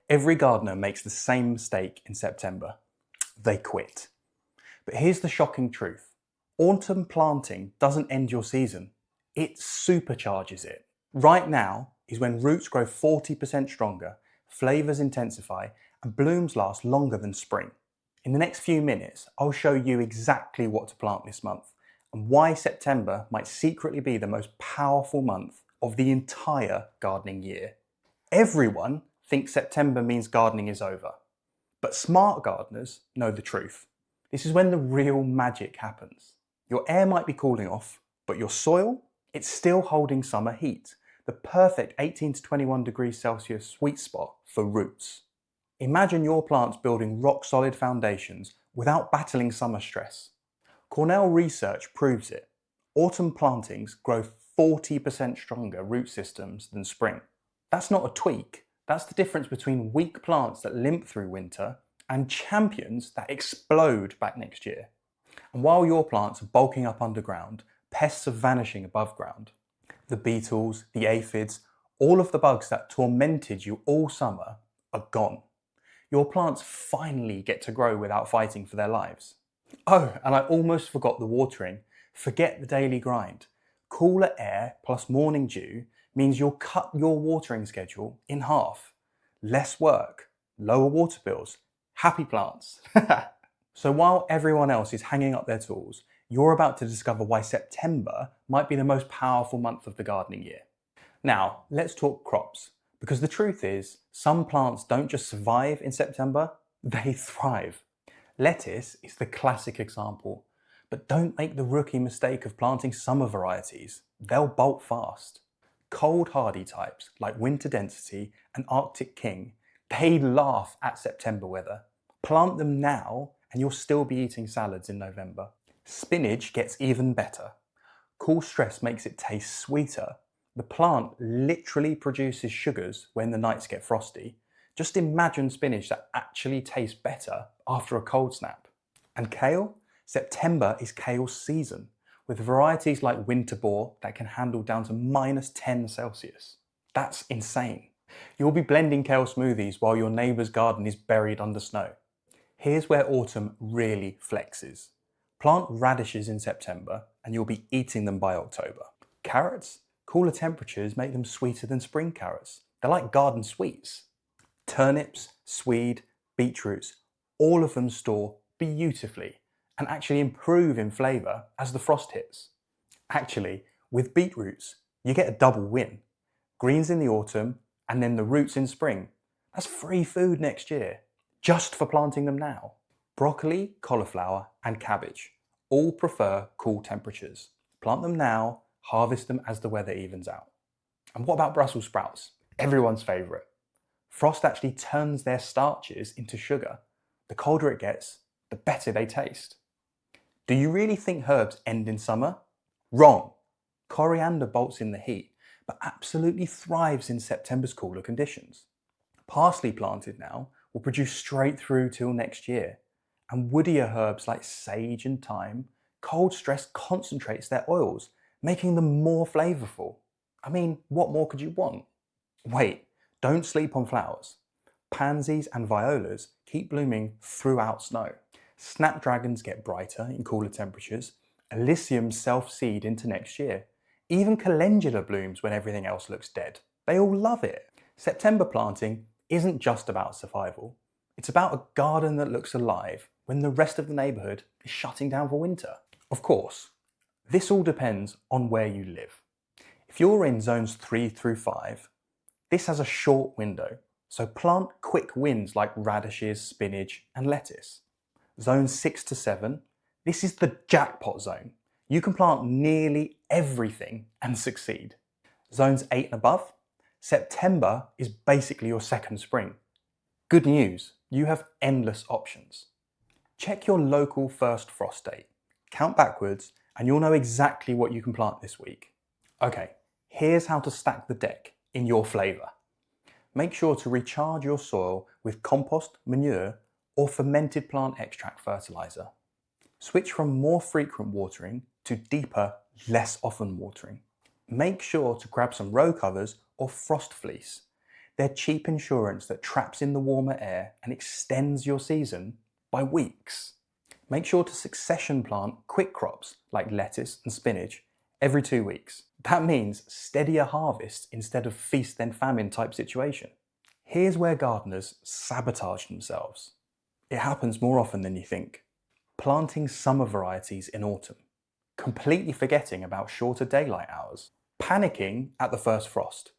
Every gardener makes the same mistake in September. They quit. But here's the shocking truth. Autumn planting doesn't end your season. It supercharges it. Right now is when roots grow 40% stronger, flavours intensify, and blooms last longer than spring. In the next few minutes, I'll show you exactly what to plant this month and why September might secretly be the most powerful month of the entire gardening year. Everyone thinks September means gardening is over, but smart gardeners know the truth. This is when the real magic happens. Your air might be cooling off, but your soil, it's still holding summer heat, the perfect 18 to 21 degrees Celsius sweet spot for roots. Imagine your plants building rock-solid foundations without battling summer stress. Cornell research proves it. Autumn plantings grow 40% stronger root systems than spring. That's not a tweak. That's the difference between weak plants that limp through winter and champions that explode back next year. And while your plants are bulking up underground, pests are vanishing above ground. The beetles, the aphids, all of the bugs that tormented you all summer are gone. Your plants finally get to grow without fighting for their lives. Oh, and I almost forgot the watering. Forget the daily grind. Cooler air plus morning dew means you'll cut your watering schedule in half. Less work, lower water bills, happy plants. So while everyone else is hanging up their tools, you're about to discover why September might be the most powerful month of the gardening year. Now, let's talk crops, because the truth is, some plants don't just survive in September, they thrive. Lettuce is the classic example, but don't make the rookie mistake of planting summer varieties. They'll bolt fast. Cold hardy types like Winter Density and Arctic King, they laugh at September weather. Plant them now and you'll still be eating salads in November. Spinach gets even better. Cool stress makes it taste sweeter. The plant literally produces sugars when the nights get frosty. Just imagine spinach that actually tastes better after a cold snap. And kale? September is kale's season, with varieties like Winter Boar that can handle down to -10 Celsius. That's insane. You'll be blending kale smoothies while your neighbour's garden is buried under snow. Here's where autumn really flexes. Plant radishes in September and you'll be eating them by October. Carrots? Cooler temperatures make them sweeter than spring carrots. They're like garden sweets. Turnips, swede, beetroots, all of them store beautifully and actually improve in flavour as the frost hits. Actually, with beetroots, you get a double win. Greens in the autumn and then the roots in spring. That's free food next year, just for planting them now. Broccoli, cauliflower and cabbage all prefer cool temperatures. Plant them now, harvest them as the weather evens out. And what about Brussels sprouts? Everyone's favourite. Frost actually turns their starches into sugar. The colder it gets, the better they taste. Do you really think herbs end in summer? Wrong. Coriander bolts in the heat, but absolutely thrives in September's cooler conditions. Parsley planted now will produce straight through till next year. And woodier herbs like sage and thyme, cold stress concentrates their oils, making them more flavourful. I mean, what more could you want? Wait, don't sleep on flowers. Pansies and violas keep blooming throughout snow. Snapdragons get brighter in cooler temperatures. Alyssiums self-seed into next year. Even calendula blooms when everything else looks dead. They all love it. September planting isn't just about survival. It's about a garden that looks alive when the rest of the neighbourhood is shutting down for winter. Of course, this all depends on where you live. If you're in zones 3 through 5, this has a short window, so plant quick wins like radishes, spinach and lettuce. Zone 6 to 7, this is the jackpot zone. You can plant nearly everything and succeed. Zones 8 and above, September is basically your second spring. Good news, you have endless options. Check your local first frost date, count backwards, and you'll know exactly what you can plant this week. Okay, here's how to stack the deck in your flavour. Make sure to recharge your soil with compost, manure, or fermented plant extract fertiliser. Switch from more frequent watering to deeper, less often watering. Make sure to grab some row covers or frost fleece. They're cheap insurance that traps in the warmer air and extends your season by weeks. Make sure to succession plant quick crops like lettuce and spinach every 2 weeks. That means steadier harvests instead of feast then famine type situation. Here's where gardeners sabotage themselves. It happens more often than you think. Planting summer varieties in autumn, completely forgetting about shorter daylight hours, panicking at the first frost,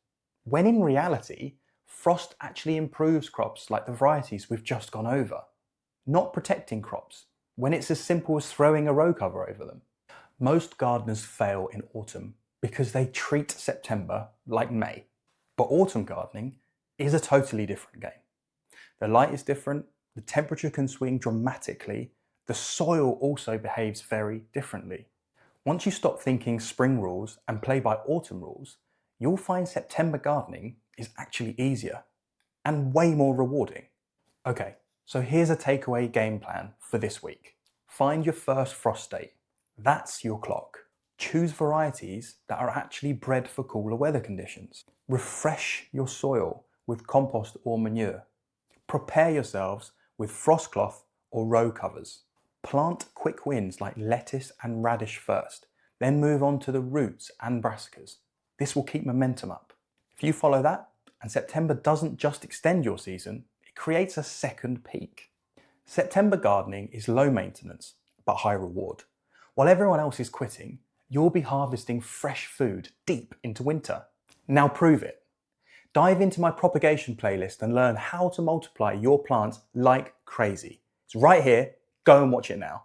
when in reality, frost actually improves crops like the varieties we've just gone over. Not protecting crops when it's as simple as throwing a row cover over them. Most gardeners fail in autumn because they treat September like May. But autumn gardening is a totally different game. The light is different, the temperature can swing dramatically, the soil also behaves very differently. Once you stop thinking spring rules and play by autumn rules, you'll find September gardening is actually easier and way more rewarding. Okay, so here's a takeaway game plan for this week. Find your first frost date. That's your clock. Choose varieties that are actually bred for cooler weather conditions. Refresh your soil with compost or manure. Prepare yourselves with frost cloth or row covers. Plant quick wins like lettuce and radish first, then move on to the roots and brassicas. This will keep momentum up. If you follow that, and September doesn't just extend your season, it creates a second peak. September gardening is low maintenance, but high reward. While everyone else is quitting, you'll be harvesting fresh food deep into winter. Now prove it. Dive into my propagation playlist and learn how to multiply your plants like crazy. It's right here. Go and watch it now.